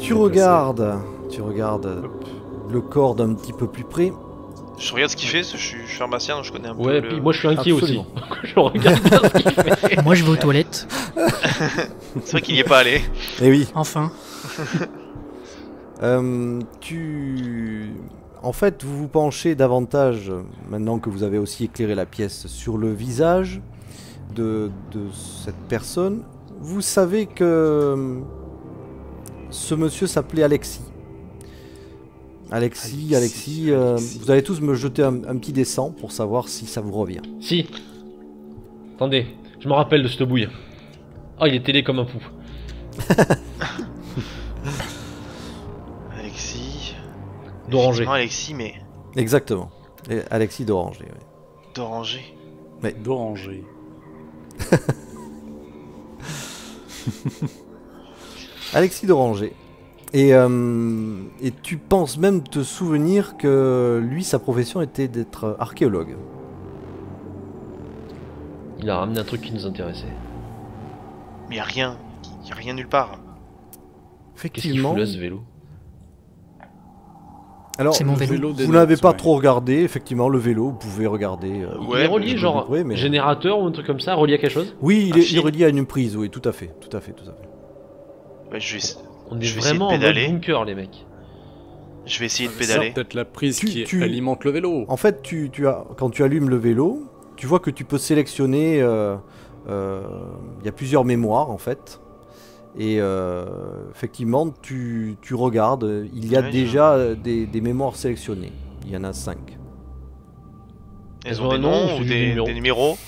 Tu regardes le corps d'un petit peu plus près. Je regarde ce qu'il fait, parce que je suis pharmacien donc je connais un peu. Ouais, le... puis moi je suis inquiet Absolument. aussi. Je regarde bien ce qu'il fait. Moi, je vais aux toilettes. C'est vrai qu'il n'y est pas allé. Eh oui. Enfin. En fait, vous vous penchez davantage, maintenant que vous avez aussi éclairé la pièce, sur le visage de cette personne. Vous savez que ce monsieur s'appelait Alexis. Alexis, vous allez tous me jeter un petit dessin pour savoir si ça vous revient. Si. Attendez, je me rappelle de cette bouille. Ah, il est télé comme un pou. Alexis... D'Oranger. Effectivement, Alexis, mais... Exactement. Et Alexis d'Oranger, oui. d'Oranger. D'Oranger. Alexis d'Oranger. Et tu penses même te souvenir que lui, sa profession était d'être archéologue. Il a ramené un truc qui nous intéressait. Mais y a rien nulle part. Qu'est-ce qu'il Effectivement. fout là ce vélo? Alors, C'est mon vélo. vous n'avez pas trop regardé, effectivement, le vélo, vous pouvez regarder. Il est relié, de genre près, mais- générateur ou un truc comme ça, relié à quelque chose? Oui, Un il est fil. relié à une prise, oui, tout à fait. Ouais, je vais On est Je vais essayer de vraiment en mode pédaler. bunker, les mecs. essayer de Ça, pédaler. peut-être la prise Tu- qui tu- alimente le vélo. En fait, quand tu allumes le vélo, tu vois que tu peux sélectionner. Il y a plusieurs mémoires, en fait. Et effectivement, tu regardes. Il y a Ouais, déjà des mémoires sélectionnées. Il y en a 5. Elles ont des noms ou des numéros.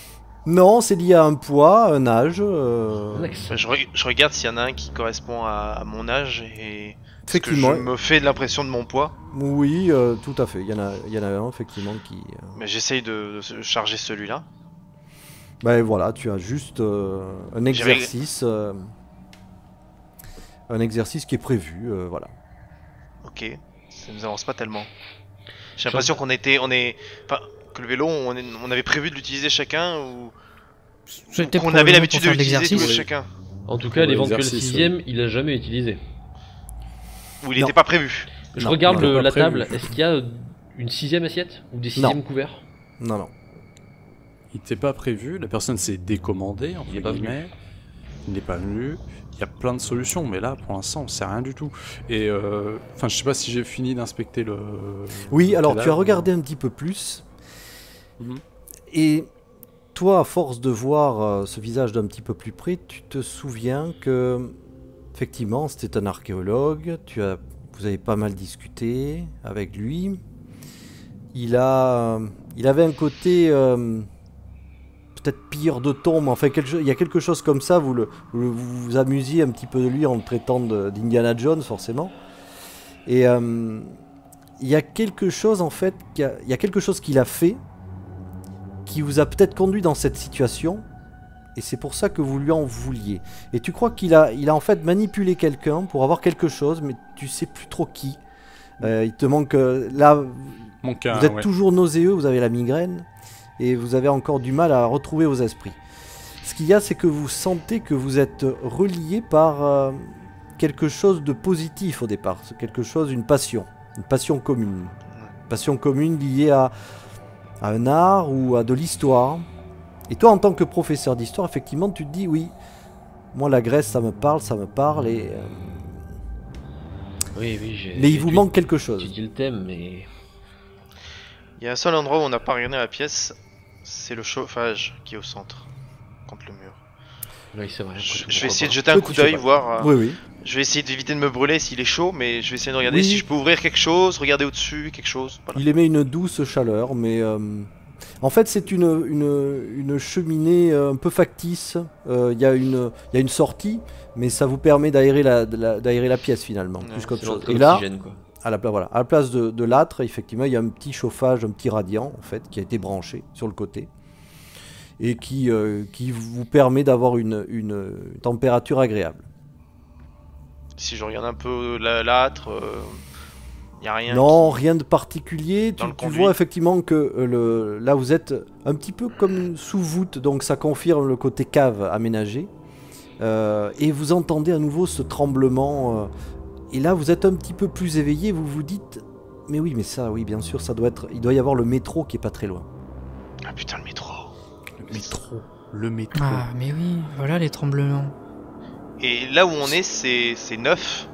Non, c'est lié à un poids, un âge. Next. Bah, je regarde s'il y en a un qui correspond à mon âge et... Parce que Effectivement. je me fais de l'impression de mon poids. Oui, tout à fait. Il y en a un, effectivement, qui... Mais j'essaye de charger celui-là. Ben voilà, tu as juste un exercice. Un exercice qui est prévu, voilà. Ok, ça nous avance pas tellement. J'ai l'impression enfin, que le vélo, on avait prévu de l'utiliser chacun ou C'était qu'on avait probablement l'habitude pour de faire l'utiliser tous l'exercice. chacun. En tout cas, Pour l'éventuel l'exercice, 6ème, il a jamais utilisé. Ou il Non. n'était pas prévu. Je Non, regarde non, pas la prévu. table, est-ce qu'il y a une 6ème assiette? Ou des 6ème couverts? Non, non. Il n'était pas prévu, la personne s'est décommandée, entre Il est pas guillemets. Il n'est pas venu. Il y a plein de solutions, mais là, pour l'instant, on sait rien du tout. Et enfin, je sais pas si j'ai fini d'inspecter le. Oui, le alors tu as cadavre. regardé un petit peu plus. Mhm. Et toi, à force de voir ce visage d'un petit peu plus près, tu te souviens que, effectivement, c'était un archéologue. Vous avez pas mal discuté avec lui. Il avait un côté peut-être pire de tombe. Enfin, il y a quelque chose comme ça. Vous vous amusiez un petit peu de lui en le traitant d'Indiana Jones, forcément. Et il y a quelque chose, en fait, il y a quelque chose qu'il a fait qui vous a peut-être conduit dans cette situation, et c'est pour ça que vous lui en vouliez. Et tu crois qu'il a en fait manipulé quelqu'un pour avoir quelque chose, mais tu sais plus trop qui. Il te manque... là, Mon cas, vous êtes ouais. toujours nauséeux, vous avez la migraine, et vous avez encore du mal à retrouver vos esprits. Ce qu'il y a, c'est que vous sentez que vous êtes relié par quelque chose de positif au départ. C'est quelque chose, une passion commune. Une passion commune liée à un art ou à de l'histoire. Et toi, en tant que professeur d'histoire, effectivement, tu te dis, oui, moi la Grèce, ça me parle, et... Oui, j'ai. mais il vous manque quelque chose. Tu dis le thème, mais. Il y a un seul endroit où on n'a pas regardé la pièce, c'est le chauffage qui est au centre, contre le mur. Oui, c'est vrai. Je vais essayer de jeter un Petit coup d'œil, chauffage. voir... Oui, oui. Je vais essayer d'éviter de me brûler s'il est chaud, mais je vais essayer de regarder Oui. si je peux ouvrir quelque chose, regarder au-dessus, quelque chose. Voilà. Il émet une douce chaleur, mais en fait c'est une cheminée un peu factice. Il y a une sortie, mais ça vous permet d'aérer la pièce finalement, Ouais, plus qu'autre C'est chose. l'entrée Et là, d'oxygène, quoi. à la place de l'âtre, effectivement, il y a un petit chauffage, un petit radiant en fait, qui a été branché sur le côté et qui vous permet d'avoir une température agréable. Si je regarde un peu l'âtre, y a rien. Non, rien de particulier. Dans le Tu conduit. vois effectivement que là vous êtes un petit peu comme sous voûte, donc ça confirme le côté cave aménagé. Et vous entendez à nouveau ce tremblement Et là, vous êtes un petit peu plus éveillé, vous vous dites, mais oui, mais ça, oui, bien sûr, ça doit être, il doit y avoir le métro qui est pas très loin. Ah putain, le métro. Le métro. Le métro. Ah, mais oui, voilà les tremblements. Et là où on est, c'est neuf.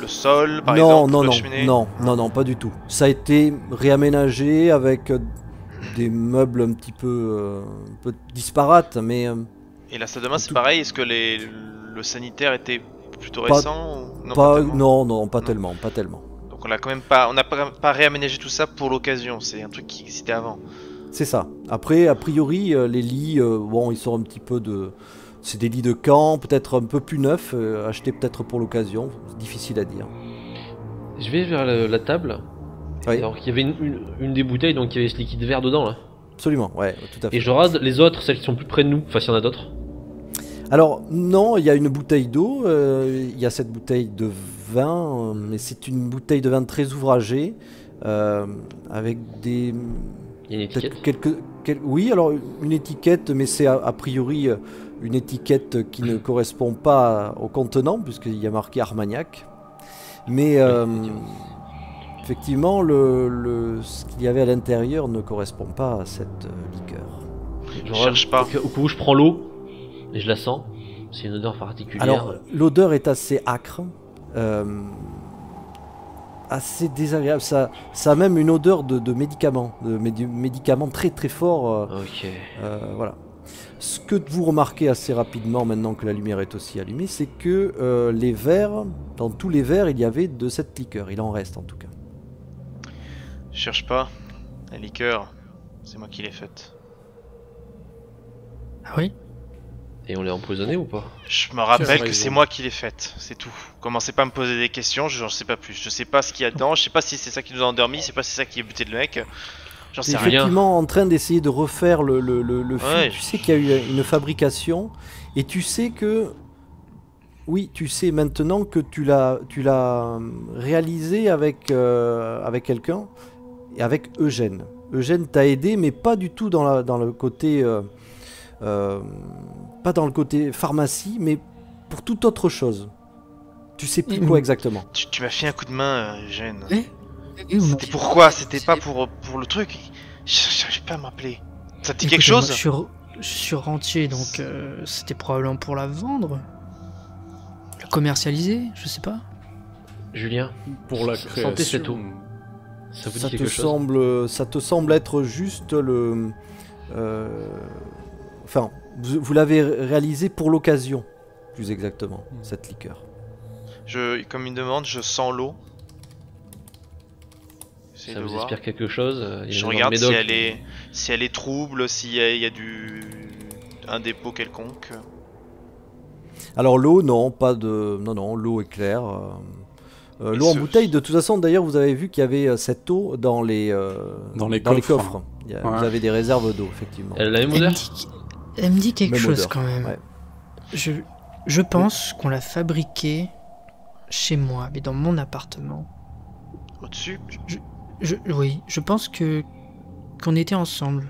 Le sol, par Non, exemple, non, la non, cheminée. non, pas du tout. Ça a été réaménagé avec des meubles un peu disparates, mais Et la salle de bain, c'est Tout- pareil. Est-ce que le sanitaire était plutôt Pas- récent ou... pas, tellement. non, pas Non. tellement, pas tellement. Donc on a quand même pas, on n'a pas réaménagé tout ça pour l'occasion. C'est un truc qui existait avant. C'est ça. Après, a priori, les lits, bon, ils sont un petit peu de... C'est des lits de camp, peut-être un peu plus neufs, achetés peut-être pour l'occasion. C'est difficile à dire. Je vais vers la table. Oui, Alors qu'il y avait une des bouteilles, donc il y avait ce liquide vert dedans là. absolument, ouais, tout à fait. Et je rase les autres, celles qui sont plus près de nous. Enfin, s'il y en a d'autres. Alors, non, il y a une bouteille d'eau, il y a cette bouteille de vin, mais c'est une bouteille de vin très ouvragée, avec des... Il y a une peut-être étiquette. oui, alors une étiquette, mais c'est a priori une étiquette qui ne correspond pas au contenant, puisqu'il y a marqué Armagnac. Mais effectivement, ce qu'il y avait à l'intérieur ne correspond pas à cette liqueur. Je Je cherche pas. Au coup où je prends l'eau et je la sens. C'est une odeur particulière. Alors, l'odeur est assez acre, assez désagréable. Ça a même une odeur de médicaments, médicaments très très forts. Ok. Voilà. Ce que vous remarquez assez rapidement maintenant que la lumière est aussi allumée, c'est que les verres, dans tous les verres, il y avait de cette liqueur. Il en reste en tout cas. Je cherche pas. La liqueur, c'est moi qui l'ai faite. Ah oui? Et on l'est empoisonné ou pas? Je me rappelle Tiens, que c'est raison. moi qui l'ai faite, c'est tout. Commencez pas à me poser des questions, j'en sais pas plus. Je sais pas ce qu'il y a dedans, je sais pas si c'est ça qui nous a endormis, je sais pas si c'est ça qui a buté le mec. J'en C'est sais rien. effectivement en train d'essayer de refaire le fil. Ouais. Tu sais qu'il y a eu une fabrication et tu sais que... Oui, tu sais maintenant que tu l'as réalisé avec quelqu'un et avec Eugène. Eugène t'a aidé, mais pas du tout dans le côté... pas dans le côté pharmacie, mais pour toute autre chose. Tu sais plus quoi exactement. Tu m'as fait un coup de main, Eugène. Oui. Oui, vous C'était m'avez- pourquoi? C'était pas pour le truc. J'arrive pas à me rappeler. Ça te dit quelque Écoutez, moi, chose? je suis rentier, donc c'était probablement pour la vendre. La commercialiser, je sais pas. Julien, Pour la Sentez création. cette eau. ça vous Ça dit te quelque chose? ça te semble être juste le... Enfin, vous l'avez réalisé pour l'occasion, plus exactement, cette liqueur. Comme il me demande, je sens l'eau. J'essaie Ça de vous voir. inspire quelque chose? Il y Je en a dans le regarde si Médoc. elle est trouble, s'il y a un dépôt quelconque. Alors l'eau, non, pas de... Non, l'eau est claire. Et L'eau en ce- bouteille, de toute façon, d'ailleurs, vous avez vu qu'il y avait cette eau dans les coffres. Ouais. Vous avez des réserves d'eau, effectivement. Elle a la même Elle me odeur? dit, elle me dit quelque Même chose odeur, quand même. ouais. Je pense qu'on l'a fabriquée chez moi, mais dans mon appartement. Au-dessus? Oui, je pense qu'on était ensemble.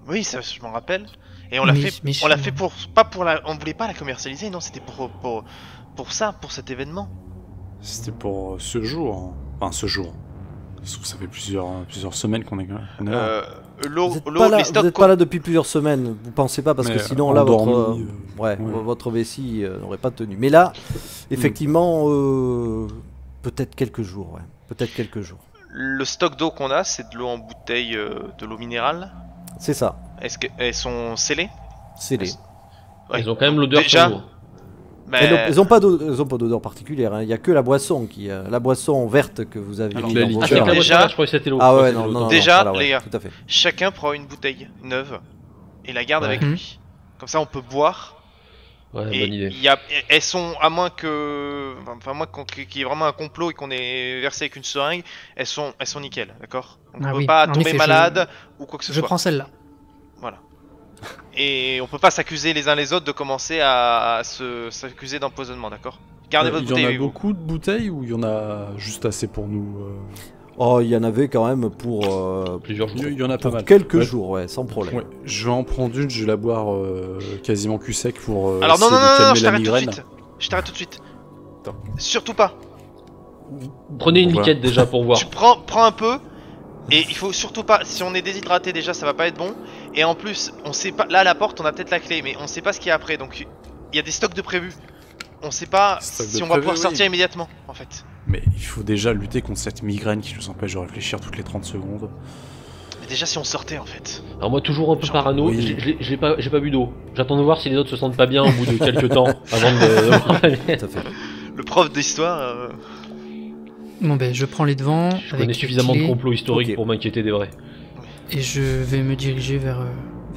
Oui, ça, je m'en rappelle. Et on l'a Mais- fait, mais on l'a je- fait pas pour la, on voulait pas la commercialiser, non, c'était pour ça, pour cet événement. C'était pour ce jour. Hein. Enfin, ce jour. Ça fait plusieurs semaines qu'on est là. L'eau, Vous n'êtes l'eau, pas, là- les vous stocks. êtes pas là depuis plusieurs semaines, vous pensez pas, parce que Mais, sinon là, endormi, ouais, ouais. votre vessie n'aurait pas tenu. Mais là, effectivement, peut-être quelques jours, ouais. Peut-être quelques jours. Le stock d'eau qu'on a, c'est de l'eau en bouteille, de l'eau minérale. C'est ça, Est-ce qu'elles sont scellées? c'est les. Ouais. Ils ont quand même l'odeur Déjà, sur l'eau. mais Elles ont pas d'odeur particulière, hein. Il y a que la boisson la boîte verte que vous avez Alors, mis la dans vos Ah, liqueur. c'est verres. la Déjà- boisson, je croyais que c'était l'eau. Ah Je ouais, croyais que non, c'était non, l'eau. non, Déjà, voilà, ouais, les gars. tout à fait. chacun prend une bouteille neuve et la garde Ouais. avec Mhm. lui. Comme ça, on peut boire. Ouais, Et bonne idée. elles sont, à moins que, enfin, moi, qu'il y ait vraiment un complot et qu'on ait versé avec une seringue, elles sont nickel, d'accord? Donc Ah on peut oui, pas en tomber effet, malade ou quoi que ce Je soit. prends celle-là. Voilà. Et on peut pas s'accuser les uns les autres de commencer à s'accuser d'empoisonnement, d'accord? Gardez votre Il y bouteille en a avec vous. beaucoup de bouteilles ou il y en a juste assez pour nous Oh, il y en avait quand même pour Plusieurs jours. Il y en a pas mal. quelques Ouais. jours, ouais, sans problème. Ouais, je vais en prendre une, je vais la boire quasiment cul sec pour Alors non, essayer non, de non, calmer je la t'arrête tout de migraine. suite. Je t'arrête tout de suite. Attends. Surtout pas. Prenez une Voilà. liquette déjà pour voir. Tu prends un peu. Et il faut surtout pas, si on est déshydraté déjà ça va pas être bon. Et en plus on sait pas, là à la porte on a peut-être la clé mais on sait pas ce qu'il y a après. Donc il y a des stocks de prévus. On sait pas Stock de si on va prévus, pouvoir oui. sortir immédiatement en fait. Mais il faut déjà lutter contre cette migraine qui nous empêche de réfléchir toutes les 30 secondes. Mais déjà si on sortait en fait. Alors moi toujours un peu parano, Oui. j'ai pas bu d'eau. J'attends de voir si les autres se sentent pas bien au bout de quelques temps avant de... Tout à fait. Le prof d'histoire... Bon ben je prends les devants Je avec connais les suffisamment de clés, complots historiques Ok. pour m'inquiéter des vrais. et je vais me diriger vers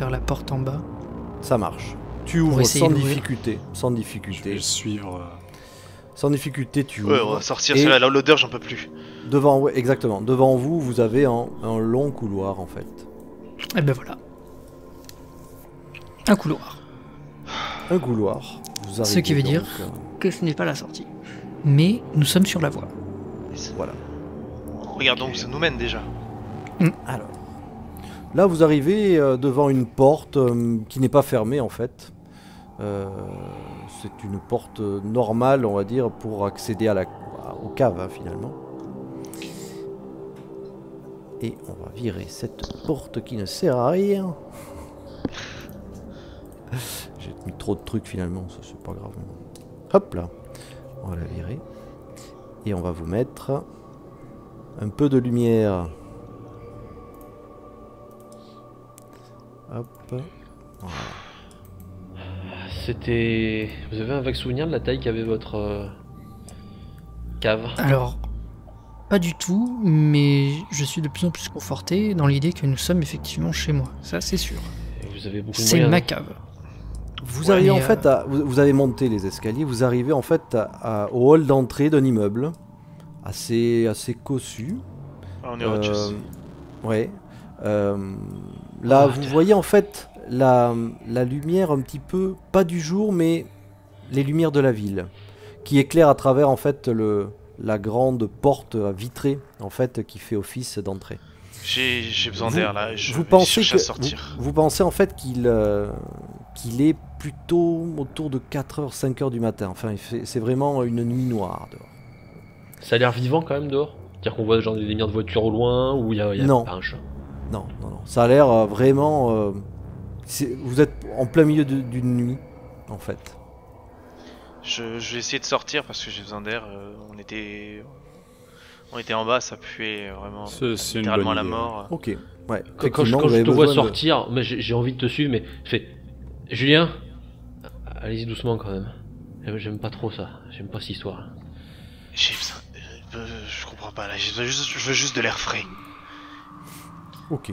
la porte en bas. Ça marche. Tu Pour ouvres essayer sans d'ouvrir. difficulté. Sans Je vais difficulté. le suivre. Sans difficulté, tu Ouais, on ouvres. va sortir, Et c'est là, l'odeur j'en peux plus. devant, ouais, exactement. Devant vous, vous avez un long couloir en fait. Et ben voilà. Un couloir. Un couloir. Vous Ce qui veut arrivez dire donc, que ce n'est pas la sortie. Mais nous sommes sur la voie. voilà. Regardons où ça nous mène déjà. Alors, là vous arrivez devant une porte qui n'est pas fermée en fait. C'est une porte normale, on va dire, pour accéder aux caves hein, finalement. Et on va virer cette porte qui ne sert à rien. J'ai mis trop de trucs finalement, ça c'est pas grave. Hop là, on va la virer. Et on va vous mettre un peu de lumière. Hop. Voilà. C'était... Vous avez un vague souvenir de la taille qu'avait votre cave? Alors, pas du tout, mais je suis de plus en plus conforté dans l'idée que nous sommes effectivement chez moi. Ça, c'est sûr. Et vous avez beaucoup de C'est moyens. ma cave. Vous Ouais, arrivez mais, en fait à. Vous avez monté les escaliers, vous arrivez en fait au hall d'entrée d'un immeuble assez cossu. Ah, on est au rez-de-chaussée. Ouais. Là, Ah, vous tiens. voyez en fait la lumière un petit peu, pas du jour, mais les lumières de la ville, qui éclairent à travers en fait la grande porte vitrée en fait qui fait office d'entrée. J'ai besoin Vous- d'air là, je Vous vais pensez chercher que à sortir. vous pensez en fait qu'il est plutôt autour de 4h, 5h du matin. Enfin, c'est vraiment une nuit noire dehors. Ça a l'air vivant quand même dehors? C'est-à-dire qu'on voit genre des lumières de voiture au loin ou il y a Non. pas un chat? Non, non, non. Ça a l'air vraiment. Vous êtes en plein milieu d'une nuit, en fait. Je vais essayer de sortir parce que j'ai besoin d'air. On était en bas, ça puait vraiment C'est une littéralement bonne la idée, mort. Ok. Ouais. Quand Effectivement, vous je avez te vois besoin de- sortir, mais j'ai envie de te suivre, mais je fais... Julien, allez-y doucement quand même. J'aime pas trop ça, j'aime pas cette histoire. J'ai besoin. Je comprends pas là, je veux juste de l'air frais. Ok.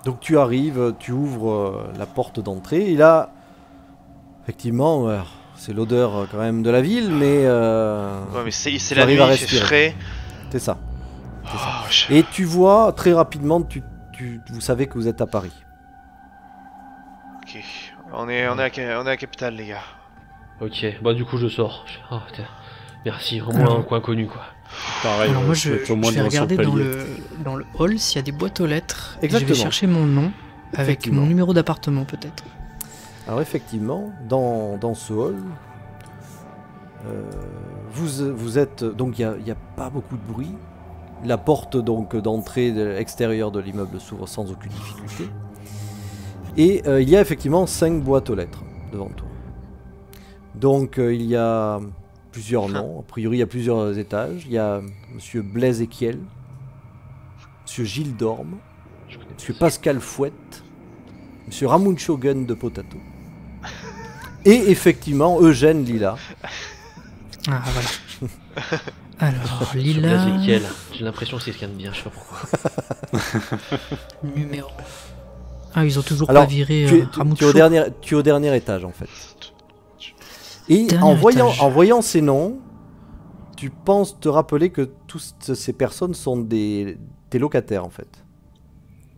Donc tu arrives, tu ouvres la porte d'entrée et là, effectivement, c'est l'odeur quand même de la ville, mais Ouais, mais c'est tu la nuit, arrives à il fait respirer. frais. c'est ça. Oh, Et tu vois très rapidement, vous savez que vous êtes à Paris. Ok, on est à la capitale, les gars. Ok, bah du coup je sors. Oh, putain. Merci, au moins Alors- un coin connu quoi. Pareil, Alors moi, se je mettre au moins vais devant sur regarder le dans palier. dans le hall s'il y a des boîtes aux lettres. Et je vais Exactement. chercher mon nom avec Effectivement. mon numéro d'appartement peut-être. Alors effectivement, dans ce hall, vous êtes donc il y a pas beaucoup de bruit. La porte donc d'entrée extérieure de l'immeuble s'ouvre sans aucune difficulté. Et il y a effectivement 5 boîtes aux lettres devant toi. Donc il y a plusieurs noms. A priori, il y a plusieurs étages. Il y a Monsieur Blaise Equiel, Monsieur Gilles Dorme, Je connais Monsieur Pascal Fouette, Monsieur Ramon Shogun de Potato. Et effectivement, Eugène Lila. Ah voilà. Alors Sur Lila, Ezekiel, j'ai l'impression que c'est quelqu'un de bien, je sais pas pourquoi. numéro. Ah ils ont toujours Alors, pas viré tu es Ramoucho. tu es au dernier étage en fait. Et Dernier étage. en voyant ces noms, tu penses te rappeler que toutes ces personnes sont tes locataires en fait.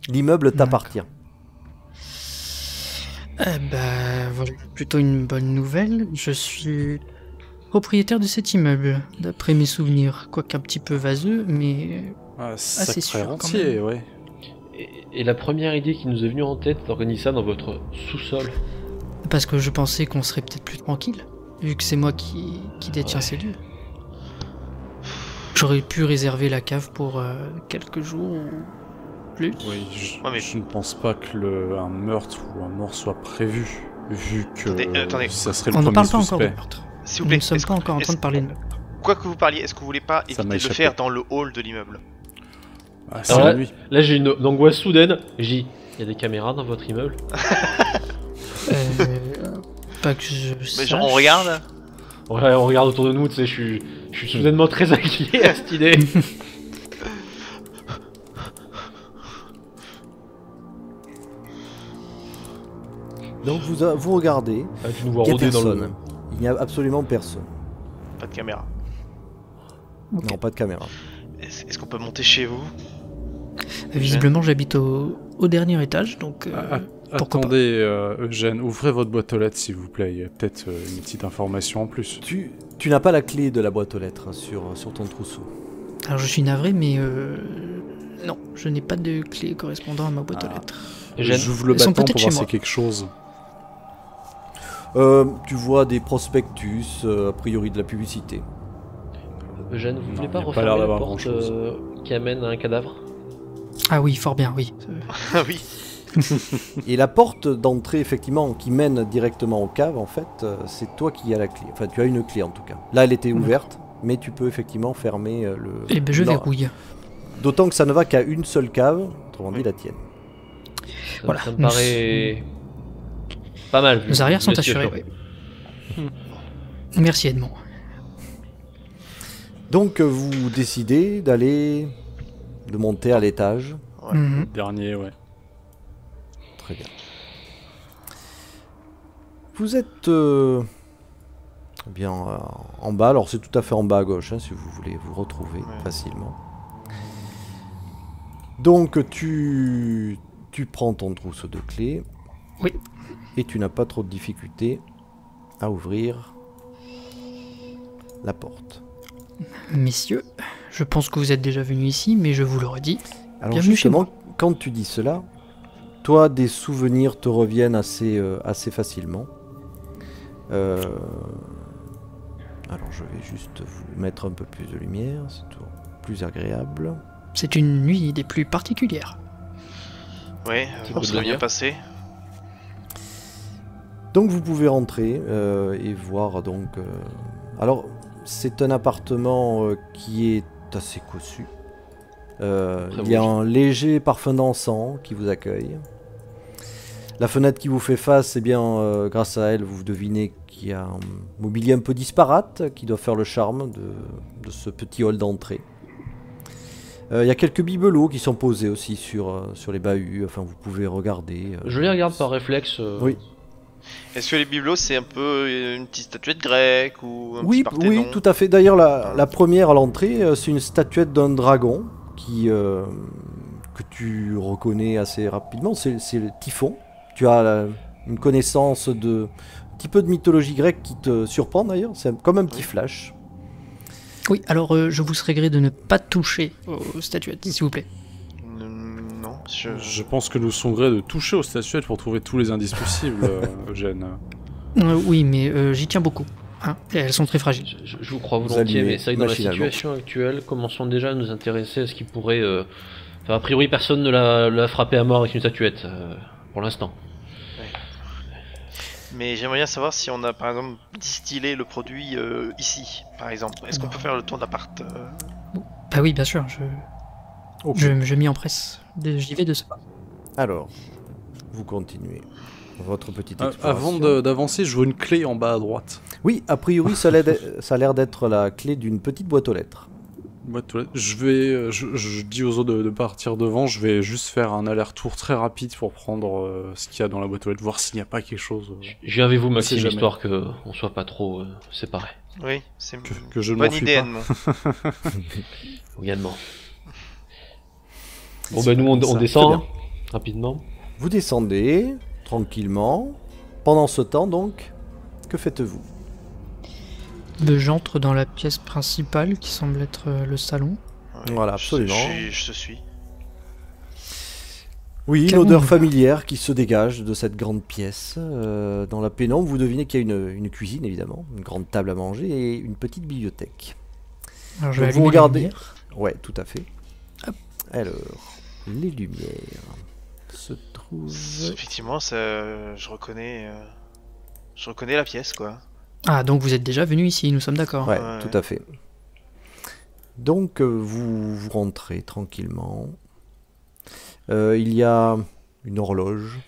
L'immeuble t'appartient. Eh ben, voilà, plutôt une bonne nouvelle. Je suis propriétaire de cet immeuble, d'après mes souvenirs. Quoique un petit peu vaseux, mais... Ah, c'est sacré sûr, quand rentier, même. ouais. Et la première idée qui nous est venue en tête d'organiser ça dans votre sous-sol. Parce que je pensais qu'on serait peut-être plus tranquille, vu que c'est moi qui détiens Ouais. ces lieux. J'aurais pu réserver la cave pour quelques jours ou plus. Oui, Ouais, mais- je ne pense pas que un meurtre ou un mort soit prévu, vu que Attendez. ça serait le On ne premier parle pas encore de suspect. meurtre. S'il vous Nous plaît, ne sommes est-ce pas que- encore en train de parler de meurtre. quoi que vous parliez, est-ce que vous voulez pas éviter de le échappé. faire dans le hall de l'immeuble? Ah, c'est Alors la là, nuit. là, j'ai une angoisse soudaine. J'ai dit, il y a des caméras dans votre immeuble? Pas que je Mais genre, sache. on regarde? Ouais, on regarde autour de nous, tu sais, je suis soudainement très inquiet à cette idée. Donc vous regardez, Ah, tu nous vois il n'y a rôder dans personne. le... Il n'y a absolument personne. Pas de caméra. Ok. Non, pas de caméra. Est-ce qu'on peut monter chez vous? Visiblement, j'habite au dernier étage, donc pourquoi pas. Attendez, Eugène, ouvrez votre boîte aux lettres s'il vous plaît. Il y a peut-être une petite information en plus. Tu n'as pas la clé de la boîte aux lettres sur ton trousseau. Alors je suis navré, mais non, je n'ai pas de clé correspondant à ma boîte aux Ah. lettres. Eugène, J'ouvre le Elles sont bâton peut-être pour chez voir s'il y moi. a quelque chose. Tu vois des prospectus, a priori de la publicité. Eugène, vous Non, voulez y pas a pas refermer l'air la d'avoir porte grand-chose. qui amène à un cadavre? Ah oui, fort bien, oui. Ah oui. Et la porte d'entrée, effectivement, qui mène directement aux caves, en fait, c'est toi qui as la clé. Enfin, tu as une clé en tout cas. Là, elle était ouverte, mais tu peux effectivement fermer le. Eh ben je Non. verrouille. D'autant que ça ne va qu'à une seule cave, autrement dit Oui. la tienne. Voilà. Ça me paraît pas mal. vu Nos arrières sont la situation. assurés, oui. Merci Edmond. Donc, vous décidez de monter à l'étage. Ouais. Mhm. Dernier, ouais. Très bien. Vous êtes bien en bas, alors c'est tout à fait en bas à gauche, hein, si vous voulez vous retrouver Ouais. facilement. Donc tu prends ton trousseau de clés. Oui. Et tu n'as pas trop de difficulté à ouvrir la porte. Messieurs, je pense que vous êtes déjà venus ici, mais je vous le redis. Alors Bienvenue chez justement, quand tu dis cela, toi des souvenirs te reviennent assez facilement. Alors je vais juste vous mettre un peu plus de lumière, c'est toujours plus agréable. C'est une nuit des plus particulières. Ouais, Petit on peu de se bien lumière. passé. Donc vous pouvez rentrer et voir donc... Alors c'est un appartement qui est assez cossu. Il y a un léger parfum d'encens qui vous accueille. La fenêtre qui vous fait face, eh bien, grâce à elle, vous devinez qu'il y a un mobilier un peu disparate qui doit faire le charme de ce petit hall d'entrée. Il y a quelques bibelots qui sont posés aussi sur les bahuts, enfin vous pouvez regarder. Je les regarde par réflexe. Oui. Est-ce que les bibelots c'est un peu une petite statuette grecque ou un Oui, petit Parthénon? oui, tout à fait. D'ailleurs, la première à l'entrée, c'est une statuette d'un dragon que tu reconnais assez rapidement. C'est le Typhon. Tu as une connaissance un petit peu de mythologie grecque qui te surprend d'ailleurs. C'est comme un petit flash. Oui, alors je vous serais gré de ne pas toucher aux statuettes, s'il vous plaît. Non, Je pense que nous sommes gré de toucher aux statuettes pour trouver tous les indices possibles, Eugène. Oui, mais j'y tiens beaucoup. Hein, et elles sont très fragiles. Je vous crois Vous volontiers, allumez mais c'est vrai que dans la machinalement. situation actuelle, commençons déjà à nous intéresser à ce qui pourrait... Enfin, a priori, personne ne l'a frappé à mort avec une statuette, pour l'instant. Mais j'aimerais bien savoir si on a par exemple distillé le produit ici, par exemple. Est-ce qu'on peut faire le tour d'appart Bah oui, bien sûr, Ok. je m'y empresse. J'y vais de ce pas. Alors, vous continuez votre petite exploration. Avant d'avancer, je vois une clé en bas à droite. Oui, a priori, ça a l'air d'être la clé d'une petite boîte aux lettres. Boîte aux lettres. Je dis aux autres de partir devant, je vais juste faire un aller-retour très rapide pour prendre ce qu'il y a dans la boîte aux lettres, voir s'il n'y a pas quelque chose Je viens avec vous, sait Maxime, jamais. histoire qu'on soit pas trop séparés. Oui, c'est que je ne bonne m'enfuis idée, pas. Edmond. Également. Bon, ben nous, on Ça, descend, très bien. hein, rapidement. Vous descendez tranquillement. Pendant ce temps, donc, que faites-vous? J'entre dans la pièce principale qui semble être le salon. Ouais, Voilà, absolument. Je te suis. Oui, une Qu'avons-nous odeur là familière qui se dégage de cette grande pièce. Dans la pénombre, vous devinez qu'il y a une cuisine, évidemment, une grande table à manger et une petite bibliothèque. Alors je vais Donc, vous allumer les regardez. lumières. Ouais, tout à fait. Hop. Alors, les lumières se trouvent. Effectivement, je reconnais la pièce, quoi. Ah, donc vous êtes déjà venu ici, nous sommes d'accord. Ouais, Ouais. tout à fait. Donc, vous rentrez tranquillement. Il y a une horloge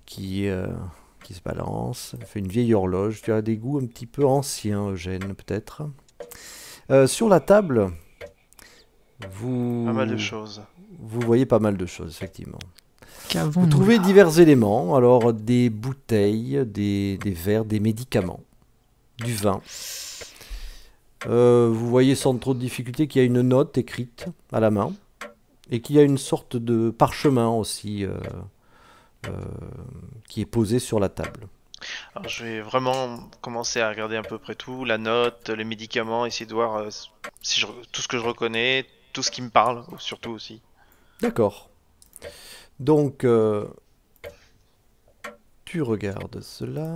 qui se balance. Elle fait une vieille horloge. Tu as des goûts un petit peu anciens, Eugène, peut-être. Sur la table, vous... Pas mal de choses. Vous voyez pas mal de choses, effectivement. Vous Qu'avons-nous trouvez là divers éléments, alors des bouteilles, des verres, des médicaments, du vin. Vous voyez sans trop de difficulté qu'il y a une note écrite à la main et qu'il y a une sorte de parchemin aussi qui est posé sur la table. Alors, je vais vraiment commencer à regarder à peu près tout, la note, les médicaments, essayer de voir tout ce que je reconnais, tout ce qui me parle, surtout aussi. D'accord. Donc, tu regardes cela.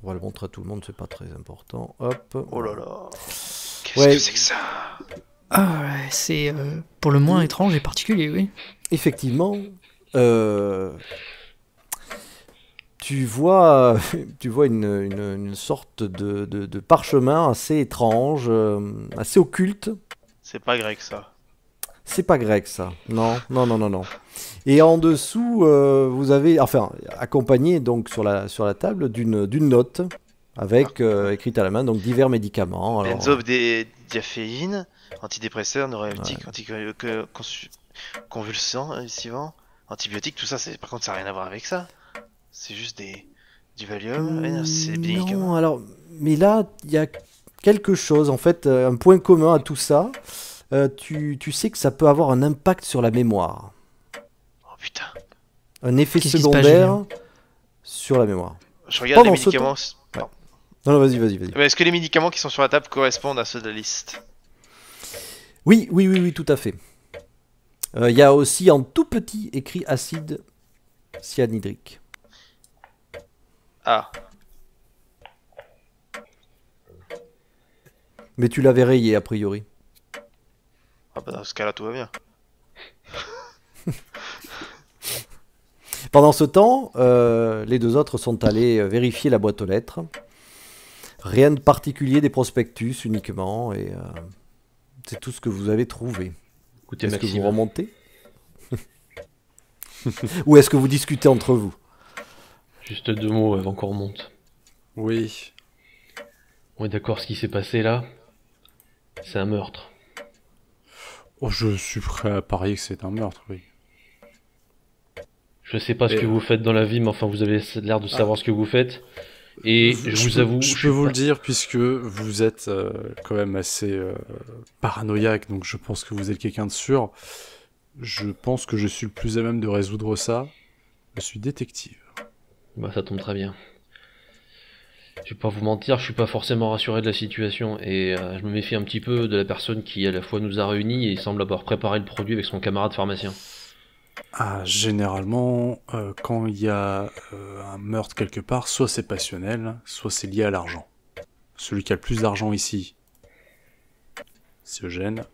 On va le montrer à tout le monde, c'est pas très important. Hop. Oh là là. Qu'est-ce Ouais. que c'est que ça? Ah ouais, c'est pour le moins étrange et particulier, oui. Effectivement, tu vois une sorte de parchemin assez étrange, assez occulte. C'est pas grec, ça. C'est pas grec, ça. Non, non, non, non, non. Et en dessous, vous avez, enfin, accompagné donc sur la table d'une note avec écrite à la main, donc divers médicaments. Alors, Benzodiazépine, antidépresseur, neuroleptique, anticonvulsant, antibiotique, tout ça, par contre, ça n'a rien à voir avec ça. C'est juste du Valium, c'est des médicaments. non, alors, mais là, il y a quelque chose, en fait, un point commun à tout ça. Tu sais que ça peut avoir un impact sur la mémoire. Oh putain. Un effet Qu'est-ce qui se passe, secondaire Julien Je sur la mémoire. regarde les Pendant ce médicaments. temps- Non, non, vas-y. Mais est-ce que les médicaments qui sont sur la table correspondent à ceux de la liste? Oui, tout à fait. Il y a aussi en tout petit écrit acide cyanhydrique. Ah, Mais tu l'avais rayé a priori. bah dans ce cas-là, tout va bien. Pendant ce temps, les deux autres sont allés vérifier la boîte aux lettres. Rien de particulier, des prospectus uniquement, et c'est tout ce que vous avez trouvé. Écoutez, Est-ce que Maxime, vous remontez ou est-ce que vous discutez entre vous? juste 2 mots avant qu'on remonte. Oui. On est d'accord, ce qui s'est passé là, c'est un meurtre. Oh, je suis prêt à parier que c'est un meurtre, oui. Je sais pas ce que vous faites dans la vie, mais enfin, vous avez l'air de savoir ce que vous faites. Et je vous avoue, je suis peux vous pas- le dire puisque vous êtes quand même assez paranoïaque, donc je pense que vous êtes quelqu'un de sûr. Je pense que je suis le plus à même de résoudre ça. Je suis détective. Bah, ça tombe très bien. Je vais pas vous mentir, je suis pas forcément rassuré de la situation et je me méfie un petit peu de la personne qui à la fois nous a réunis et semble avoir préparé le produit avec son camarade pharmacien. Ah, généralement, quand il y a un meurtre quelque part, soit c'est passionnel, soit c'est lié à l'argent. Celui qui a le plus d'argent ici, c'est Eugène.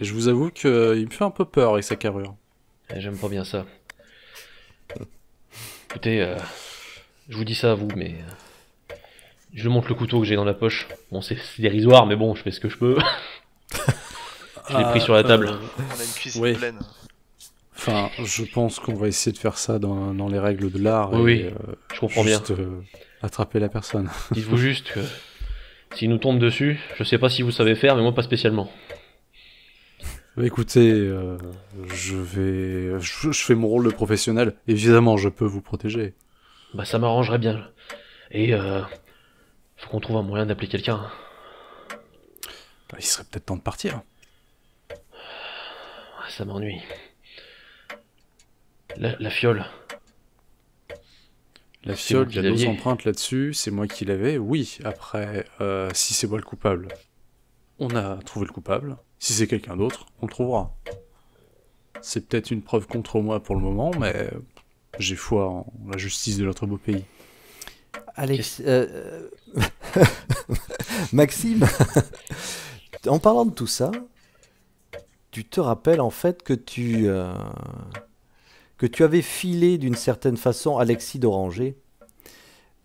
Et je vous avoue qu'il me fait un peu peur avec sa carrure. Et j'aime pas bien ça. Écoutez, je vous dis ça à vous, mais je lui montre le couteau que j'ai dans la poche. Bon, c'est dérisoire, mais bon, je fais ce que je peux. Je l'ai pris sur la table. On a une cuisine Oui. pleine. Enfin, je pense qu'on va essayer de faire ça dans les règles de l'art. Oui, et, oui. Je comprends bien. juste, attraper la personne. Dites-vous juste que s'il nous tombe dessus, je sais pas si vous savez faire, mais moi pas spécialement. Bah, écoutez, je fais mon rôle de professionnel. Évidemment, je peux vous protéger. Bah ça m'arrangerait bien. Et faut qu'on trouve un moyen d'appeler quelqu'un. Bah, il serait peut-être temps de partir. Ah, ça m'ennuie. La fiole. La C'est fiole, vous il y a qui 2 l'aviez. empreintes là-dessus, c'est moi qui l'avais. Oui, après, si c'est moi le coupable, on a trouvé le coupable. Si c'est quelqu'un d'autre, on le trouvera. C'est peut-être une preuve contre moi pour le moment, mais j'ai foi en la justice de notre beau pays. Alex, Maxime, en parlant de tout ça, tu te rappelles en fait que tu avais filé d'une certaine façon Alexis d'Oranger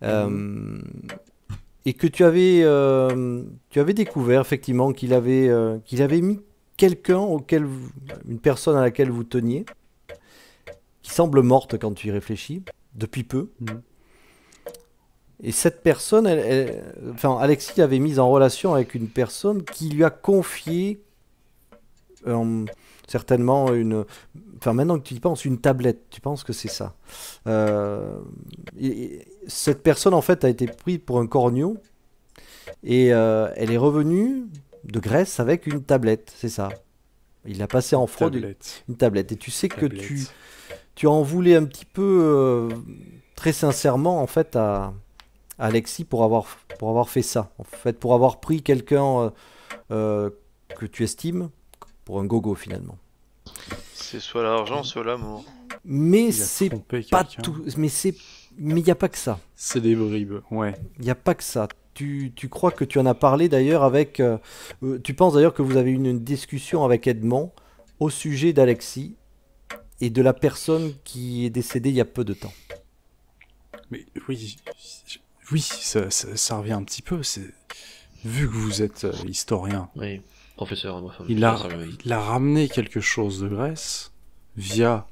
et que tu avais découvert effectivement qu'il avait mis une personne à laquelle vous teniez, qui semble morte quand tu y réfléchis, depuis peu. Et cette personne, enfin, Alexis l'avait mise en relation avec une personne qui lui a confié certainement enfin maintenant que tu y penses, une tablette. Tu penses que c'est ça. Cette personne en fait a été prise pour un corneau et elle est revenue de Grèce avec une tablette, c'est ça. Il a passé en fraude une tablette. Et tu sais que tu en voulais un petit peu, très sincèrement en fait à Alexis pour avoir fait ça. En fait, pour avoir pris quelqu'un que tu estimes pour un gogo finalement. C'est soit l'argent, soit l'amour. Mais c'est pas tout. Mais il n'y a pas que ça. C'est des bribes, ouais. Il n'y a pas que ça. Tu crois que tu en as parlé d'ailleurs avec... tu penses d'ailleurs que vous avez eu une discussion avec Edmond au sujet d'Alexis et de la personne qui est décédée il y a peu de temps. Mais oui, ça revient un petit peu. Vu que vous êtes historien, Oui, professeur. il a ramené quelque chose de Grèce via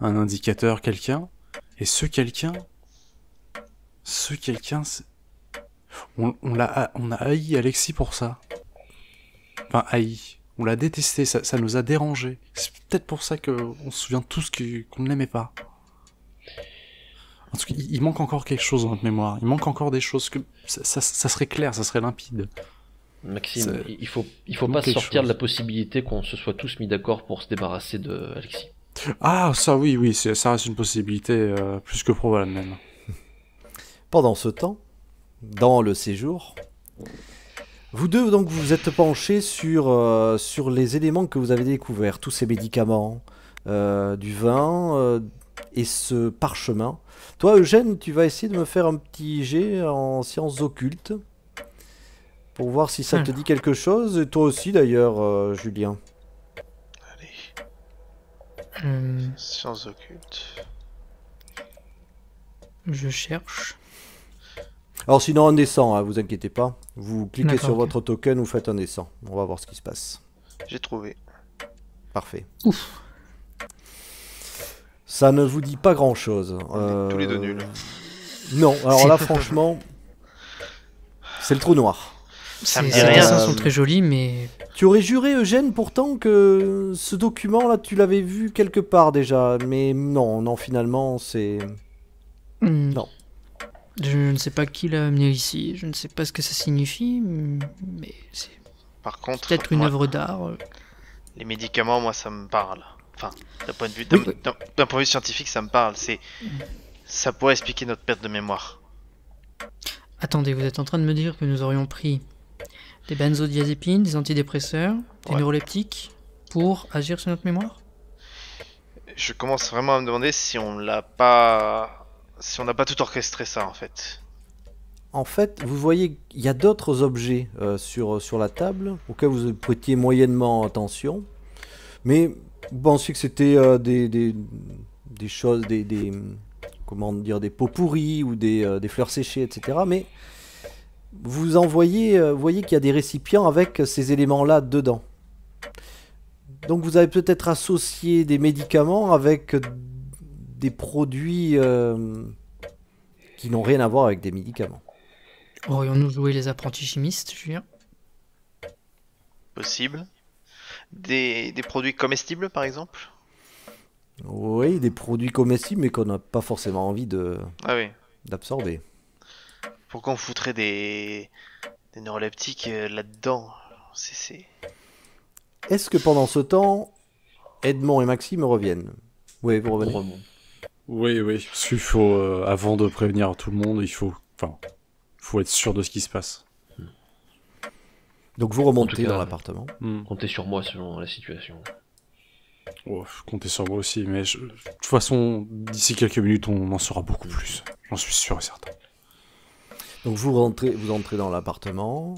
un indicateur, quelqu'un, et ce quelqu'un, on a haï Alexis pour ça. Enfin, haï. On l'a détesté, ça nous a dérangé. C'est peut-être pour ça qu'on se souvient tous qu'on ne l'aimait pas. En tout cas, il manque encore quelque chose dans notre mémoire. Il manque encore des choses que ça serait clair, ça serait limpide. Maxime, il faut pas sortir de la possibilité qu'on se soit tous mis d'accord pour se débarrasser de Alexis. Ah, ça oui, ça reste une possibilité plus que probable même. Pendant ce temps, dans le séjour, vous deux donc vous êtes penchés sur les éléments que vous avez découverts, tous ces médicaments, du vin et ce parchemin. Toi, Eugène, tu vas essayer de me faire un petit jet en sciences occultes pour voir si ça te dit quelque chose. Et toi aussi, d'ailleurs, Julien. Allez. Sciences occultes. Je cherche. Alors sinon, un dessin, hein, vous inquiétez pas. Vous cliquez D'accord, sur ok. votre token, vous faites un dessin. On va voir ce qui se passe. J'ai trouvé. Parfait. Ouf. Ça ne vous dit pas grand-chose. Tous les deux nuls. Non, alors là, franchement, c'est le trou noir. Ça me dit Ces rien. dessins sont très jolis, mais Tu aurais juré, Eugène, pourtant que ce document-là, tu l'avais vu quelque part déjà. Mais non, finalement, c'est... Non. Je ne sais pas qui l'a amené ici. Je ne sais pas ce que ça signifie, mais c'est Par contre, peut-être une moi, œuvre d'art. les médicaments, moi, ça me parle. Enfin, d'un point de vue, Oui. d'un point de vue scientifique, ça me parle. Ça pourrait expliquer notre perte de mémoire. Attendez, vous êtes en train de me dire que nous aurions pris des benzodiazépines, des antidépresseurs, des Ouais. neuroleptiques pour agir sur notre mémoire? Je commence vraiment à me demander si on n'a pas tout orchestré ça en fait. En fait, vous voyez, il y a d'autres objets sur la table auxquels vous prêtiez moyennement attention. Mais vous pensiez que c'était des choses, comment dire, des pots pourris ou des fleurs séchées, etc. Mais vous voyez qu'il y a des récipients avec ces éléments-là dedans. Donc vous avez peut-être associé des médicaments avec des produits qui n'ont rien à voir avec des médicaments. Aurions-nous joué les apprentis chimistes, Julien? Possible. Des produits comestibles par exemple. Oui, des produits comestibles, mais qu'on n'a pas forcément envie Ah oui. d'absorber. Pourquoi on foutrait des neuroleptiques là-dedans? C'est... Est-ce que pendant ce temps, Edmond et Maxime reviennent? Oui, vous revenez. Vraiment. Oui, parce qu'il faut, avant de prévenir tout le monde, il faut être sûr de ce qui se passe. Donc vous En remontez tout cas, dans l'appartement. Comptez sur moi selon la situation. Oh, comptez sur moi aussi, mais de toute façon, d'ici quelques minutes, on en saura beaucoup plus. J'en suis sûr et certain. Donc vous entrez dans l'appartement.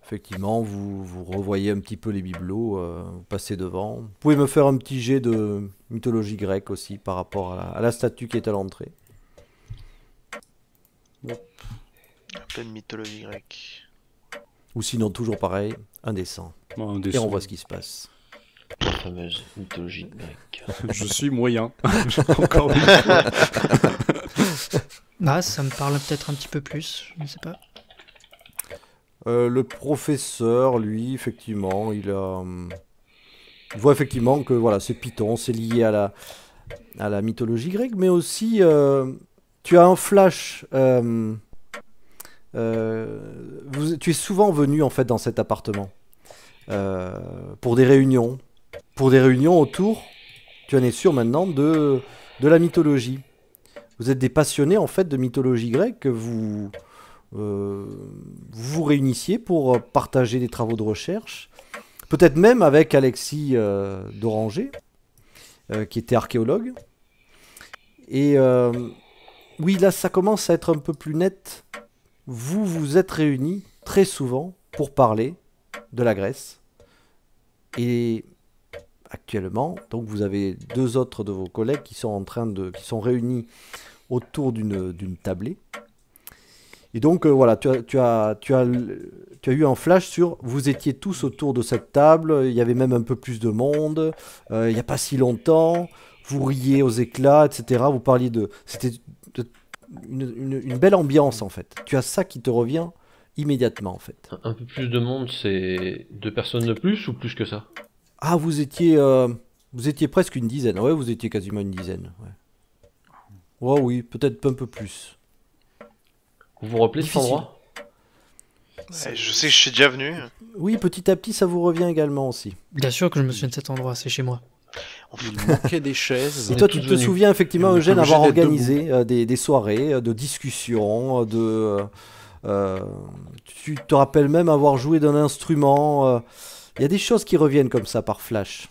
Effectivement, vous revoyez un petit peu les bibelots, vous passez devant. Vous pouvez me faire un petit jet de mythologie grecque aussi par rapport à la statue qui est à l'entrée. Pleine mythologie grecque. Ou sinon, toujours pareil, un dessin. Bon, Et on voit ce qui se passe. La fameuse mythologie grecque. Je suis moyen. Encore une fois. Ah, ça me parle peut-être un petit peu plus, je ne sais pas. Le professeur, lui, effectivement, il voit effectivement que voilà, c'est Python, c'est lié à la mythologie grecque, mais aussi tu as un flash. Tu es souvent venu en fait dans cet appartement pour des réunions autour. Tu en es sûr maintenant de la mythologie. Vous êtes des passionnés en fait de mythologie grecque. Vous vous réunissiez pour partager des travaux de recherche, peut-être même avec Alexis d'Oranger, qui était archéologue. Et oui, là, ça commence à être un peu plus net. Vous vous êtes réunis très souvent pour parler de la Grèce. Et actuellement, donc vous avez deux autres de vos collègues qui sont réunis autour d'une tablée. Et donc voilà, tu as eu un flash sur, vous étiez tous autour de cette table, il y avait même un peu plus de monde, il n'y a pas si longtemps, vous riez aux éclats, etc. Vous parliez c'était une belle ambiance en fait. Tu as ça qui te revient immédiatement en fait. Un peu plus de monde, c'est 2 personnes de plus ou plus que ça? Ah, vous étiez presque une dizaine, ouais, vous étiez quasiment une dizaine. Ouais, ouais, oui, peut-être un peu plus. Vous vous rappelez de cet Difficile. endroit? Ouais, je sais que je suis déjà venu. Oui, petit à petit, ça vous revient également aussi. Bien sûr que je me souviens de cet endroit, c'est chez moi. Il manquait des chaises. Et On toi, est tu tous te venus. souviens effectivement, On est Eugène, obligé avoir d'être organisé des soirées, de discussions, tu te rappelles même avoir joué d'un instrument. Il y a des choses qui reviennent comme ça par flash.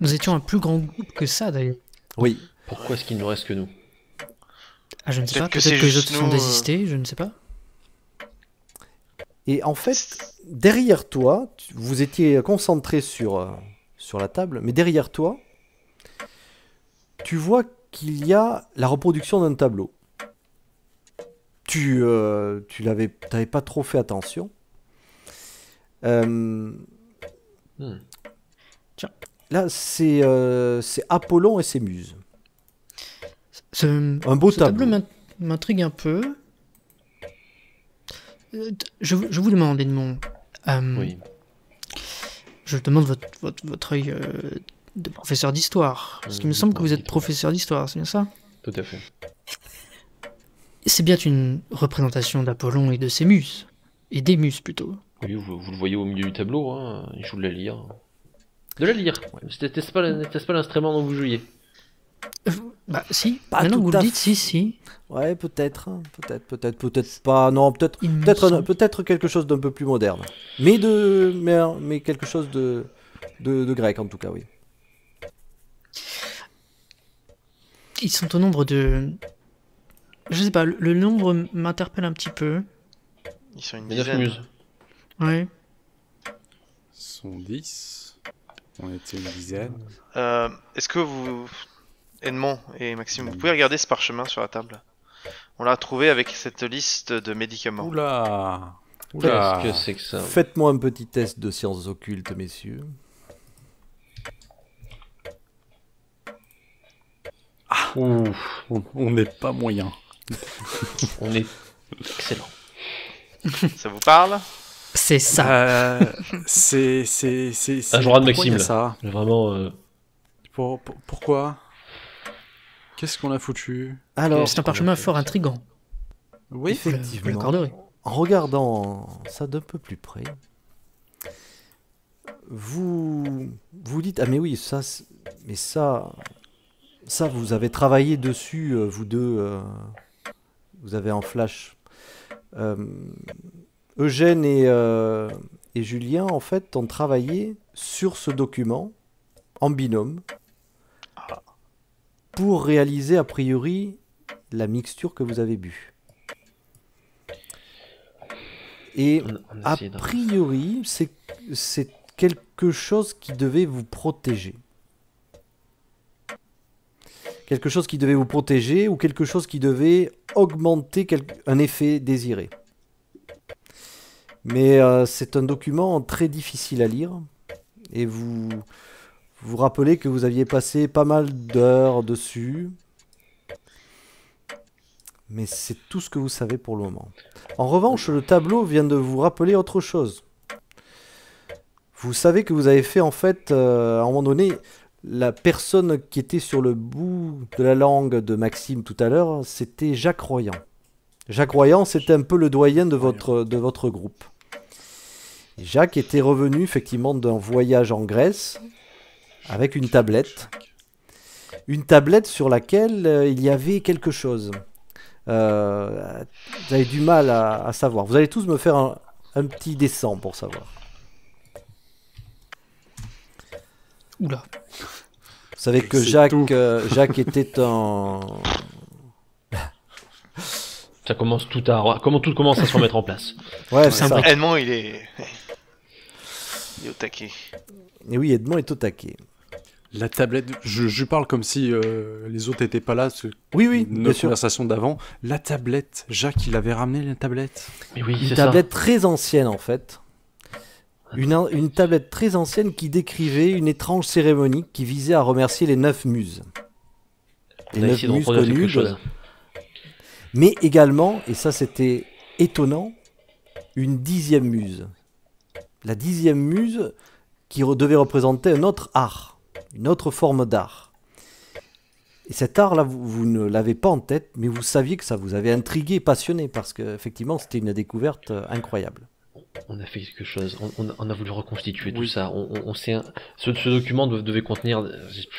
Nous étions un plus grand groupe que ça d'ailleurs. Oui. Pourquoi est-ce qu'il ne reste que nous? Ah, je ne sais Peut-être pas, que peut-être c'est que les juste autres sont nous, désistés, je ne sais pas. Et en fait, derrière toi, vous étiez concentré sur la table, mais derrière toi, tu vois qu'il y a la reproduction d'un tableau. Tu t'avais pas trop fait attention. Tiens. Là, c'est Apollon et ses muses. Ce, Un beau ce tableau tableau. m'intrigue un peu. Je vous demande, Edmond. Oui. Je demande votre œil de professeur d'histoire. Parce qu'il me semble que vous êtes professeur d'histoire, c'est bien ça? Tout à fait. C'est bien une représentation d'Apollon et de ses muses. Et des muses plutôt. Oui, vous le voyez au milieu du tableau, hein, il joue de la lyre. De la lyre. N'était-ce pas l'instrument dont vous jouiez? Bah si, Pas maintenant tout que vous le à dites, si. Ouais, peut-être pas. Non, Il me peut-être semble. peut-être quelque chose d'un peu plus moderne. Mais quelque chose de grec en tout cas, oui. Ils sont au nombre de... Je sais pas, le nombre m'interpelle un petit peu. Ils sont une Les 9 dizaine. muses. Ouais. Ils sont 10. On était une dizaine. Est-ce que vous, Edmond et Maxime, vous pouvez regarder ce parchemin sur la table? On l'a trouvé avec cette liste de médicaments. Oula. Oula. Qu'est-ce que c'est que ça? Faites-moi un petit test de sciences occultes, messieurs. Ouf, On n'est pas moyen. on est excellent. Ça vous parle? C'est ça. C'est. Un jour de pourquoi Maxime, il y a là. ça Vraiment, Pourquoi? Qu'est-ce qu'on a foutu? Alors, C'est un parchemin fort intrigant. Oui. Vous effectivement, l'accorderez. en regardant ça d'un peu plus près, vous dites, ah mais oui, mais ça vous avez travaillé dessus, vous deux, vous avez un flash. Eugène et Julien, en fait, ont travaillé sur ce document en binôme pour réaliser a priori la mixture que vous avez bu. Et On a essaie de- priori, c'est quelque chose qui devait vous protéger. Quelque chose qui devait vous protéger ou quelque chose qui devait augmenter un effet désiré. Mais c'est un document très difficile à lire. Et vous vous rappelez que vous aviez passé pas mal d'heures dessus. Mais c'est tout ce que vous savez pour le moment. En revanche, le tableau vient de vous rappeler autre chose. Vous savez que vous avez fait en fait, à un moment donné, la personne qui était sur le bout de la langue de Maxime tout à l'heure, c'était Jacques Royan. Jacques Royan, c'était un peu le doyen de votre groupe. Et Jacques était revenu effectivement d'un voyage en Grèce avec une tablette. Une tablette sur laquelle il y avait quelque chose. Vous avez du mal à savoir. Vous allez tous me faire un petit dessin pour savoir. Oula. Vous savez que C'est Jacques, tout. Jacques était un... Ça commence tout à... Comment tout commence à se remettre en place. Ouais, c'est ça. Edmond, il est au taquet. Et oui, Edmond est au taquet. La tablette, je parle comme si les autres n'étaient pas là, Oui, oui, bien notre sûr. conversation d'avant. La tablette, Jacques, il avait ramené la tablette. Mais oui, Une c'est tablette très ancienne en fait. Une tablette très ancienne qui décrivait une étrange cérémonie qui visait à remercier les 9 muses. ça. Les On a 9 essayé de muses reproduire quelque connues. chose. Mais également, et ça c'était étonnant, une 10e muse. La 10e muse qui devait représenter un autre art, une autre forme d'art. Et cet art-là, vous ne l'avez pas en tête, mais vous saviez que ça vous avait intrigué, passionné, parce qu'effectivement c'était une découverte incroyable. On a fait quelque chose, on a voulu reconstituer tout Oui. ça. Ce document devait contenir,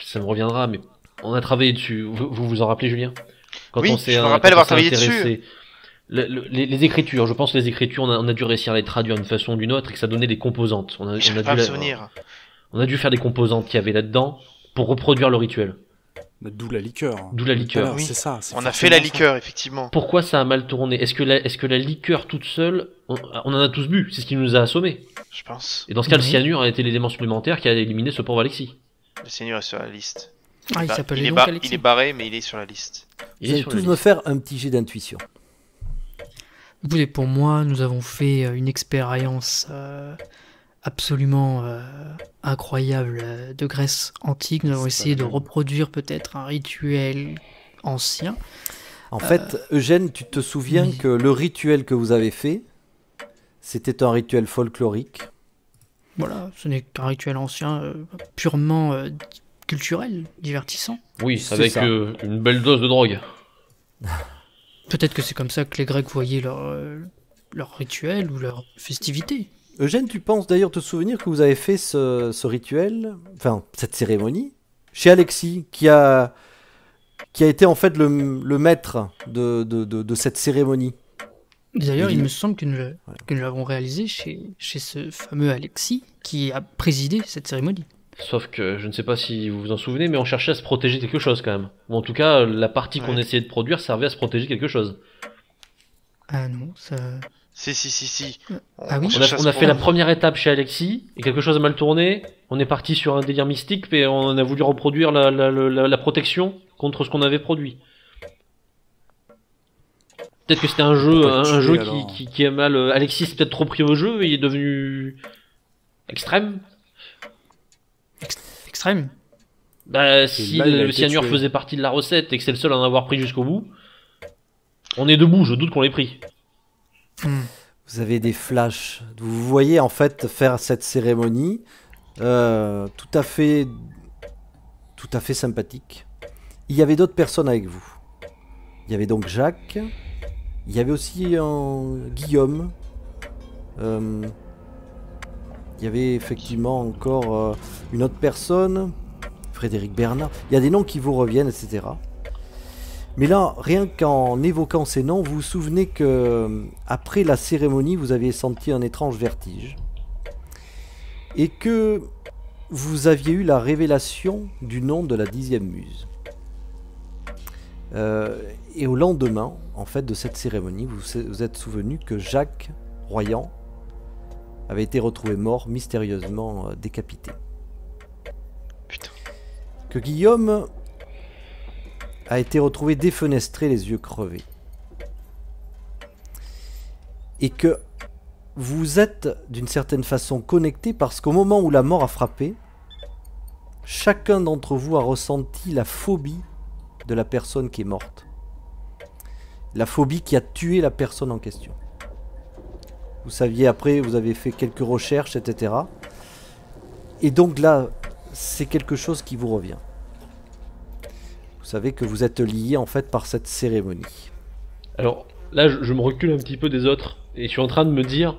ça me reviendra, mais on a travaillé dessus. Vous vous en rappelez, Julien? Quand Oui, on s'est, je me quand rappelle on avoir s'est travaillé intéressé- les écritures, je pense que les écritures, on a dû réussir à les traduire d'une façon ou d'une autre et que ça donnait des composantes. Je peux pas me souvenir. On a dû faire des composantes qu'il y avait là-dedans pour reproduire le rituel. D'où la liqueur. D'où la liqueur. Oui. C'est ça. c'est On a fait la forcément ça. liqueur, effectivement. Pourquoi ça a mal tourné? Est-ce que la liqueur toute seule, on en a tous bu, c'est ce qui nous a assommés. Je pense. Et dans ce cas, le Oui. cyanure a été l'élément supplémentaire qui a éliminé ce pauvre Alexis. Le seigneur est sur la liste. Ah, il Bah, s'appelle il est, donc ba- Alexis. il est barré, mais il est sur la liste. Il Vous est allez sur tous la me liste. faire un petit jet d'intuition. Écoutez, pour moi, nous avons fait une expérience absolument incroyable de Grèce antique. Nous avons C'est essayé pas de la même. reproduire peut-être un rituel ancien. En fait, Eugène, tu te souviens oui. que le rituel que vous avez fait, c'était un rituel folklorique. Voilà, ce n'est qu'un rituel ancien purement culturel, divertissant. Oui, C'est avec ça. une belle dose de drogue. Peut-être que c'est comme ça que les Grecs voyaient leur rituel ou leur festivité. Eugène, tu penses d'ailleurs te souvenir que vous avez fait ce rituel, enfin cette cérémonie, chez Alexis, qui a été en fait le maître de cette cérémonie. D'ailleurs, Et il il- me semble que nous l'avons réalisé chez ce fameux Alexis qui a présidé cette cérémonie. Sauf que je ne sais pas si vous vous en souvenez, mais on cherchait à se protéger quelque chose quand même. Ou en tout cas, la partie qu'on Ouais. essayait de produire servait à se protéger quelque chose. Ah non, ça... Si. Ah oui. On cherche à a, se on a fait la prendre. première étape chez Alexis, et quelque chose a mal tourné. On est parti sur un délire mystique, et on a voulu reproduire la protection contre ce qu'on avait produit. Peut-être que c'était un jeu, Pourquoi un tuer, jeu alors qui est mal. Alexis s'est peut-être trop pris au jeu et il est devenu extrême. Extrême. Bah, si là, il a le été cyanure tué. faisait partie de la recette et que c'est le seul à en avoir pris jusqu'au bout, on est debout, je doute qu'on l'ait pris. Vous avez des flashs. Vous voyez en fait faire cette cérémonie tout à fait sympathique. Il y avait d'autres personnes avec vous. Il y avait donc Jacques. Il y avait aussi Guillaume. Il y avait effectivement encore une autre personne. Frédéric Bernard. Il y a des noms qui vous reviennent, etc. Mais là, rien qu'en évoquant ces noms, vous vous souvenez que après la cérémonie, vous aviez senti un étrange vertige. Et que vous aviez eu la révélation du nom de la 10e muse. Et au lendemain, en fait, de cette cérémonie, vous vous êtes souvenu que Jacques Royan, avait été retrouvé mort, mystérieusement décapité. Putain. Que Guillaume a été retrouvé défenestré, les yeux crevés. Et que vous êtes d'une certaine façon connectés parce qu'au moment où la mort a frappé, chacun d'entre vous a ressenti la phobie de la personne qui est morte. La phobie qui a tué la personne en question. Vous saviez après, vous avez fait quelques recherches, etc. Et donc là, c'est quelque chose qui vous revient. Vous savez que vous êtes liés en fait par cette cérémonie. Alors là, je me recule un petit peu des autres et je suis en train de me dire,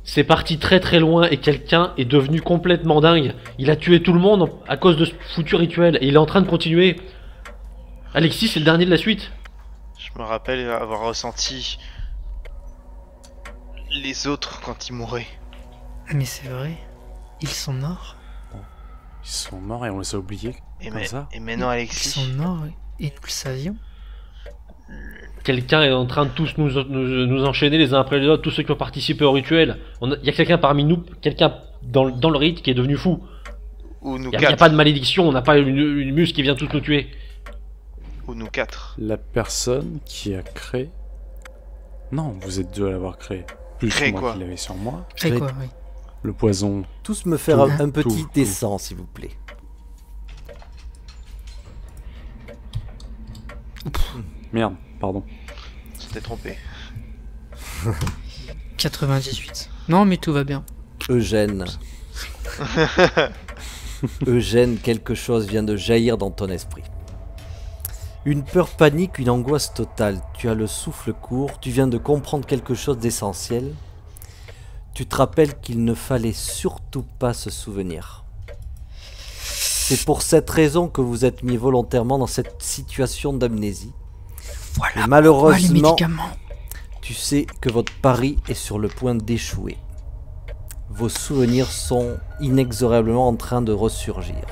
c'est parti très très loin et quelqu'un est devenu complètement dingue. Il a tué tout le monde à cause de ce foutu rituel et il est en train de continuer. Alexis, c'est le dernier de la suite. Je me rappelle avoir ressenti les autres quand ils mouraient. Mais c'est vrai, ils sont morts. Ils sont morts et on les a oubliés. Comme ça. Et maintenant Ils Alexis. sont morts et nous le savions. Quelqu'un est en train de tous nous enchaîner les uns après les autres, tous ceux qui ont participé au rituel. Il y a quelqu'un parmi nous, quelqu'un dans le rite qui est devenu fou. Ou nous Il n'y a quatre. pas de malédiction, on n'a pas une muse qui vient tous nous tuer. Ou nous quatre. La personne qui a créé... Non, vous êtes deux à l'avoir créé. Plus Créé moi quoi qui l'avais sur moi. C'est quoi, oui. Le poison. Tous me faire Tout, un petit tout. dessin, s'il vous plaît. Merde, pardon. C'était trompé. 98. Non, mais tout va bien. Eugène. Eugène, quelque chose vient de jaillir dans ton esprit. Une peur panique, une angoisse totale. Tu as le souffle court, tu viens de comprendre quelque chose d'essentiel. Tu te rappelles qu'il ne fallait surtout pas se souvenir. C'est pour cette raison que vous êtes mis volontairement dans cette situation d'amnésie. Voilà. Et Pourquoi les malheureusement, médicaments. tu sais que votre pari est sur le point d'échouer. Vos souvenirs sont inexorablement en train de ressurgir.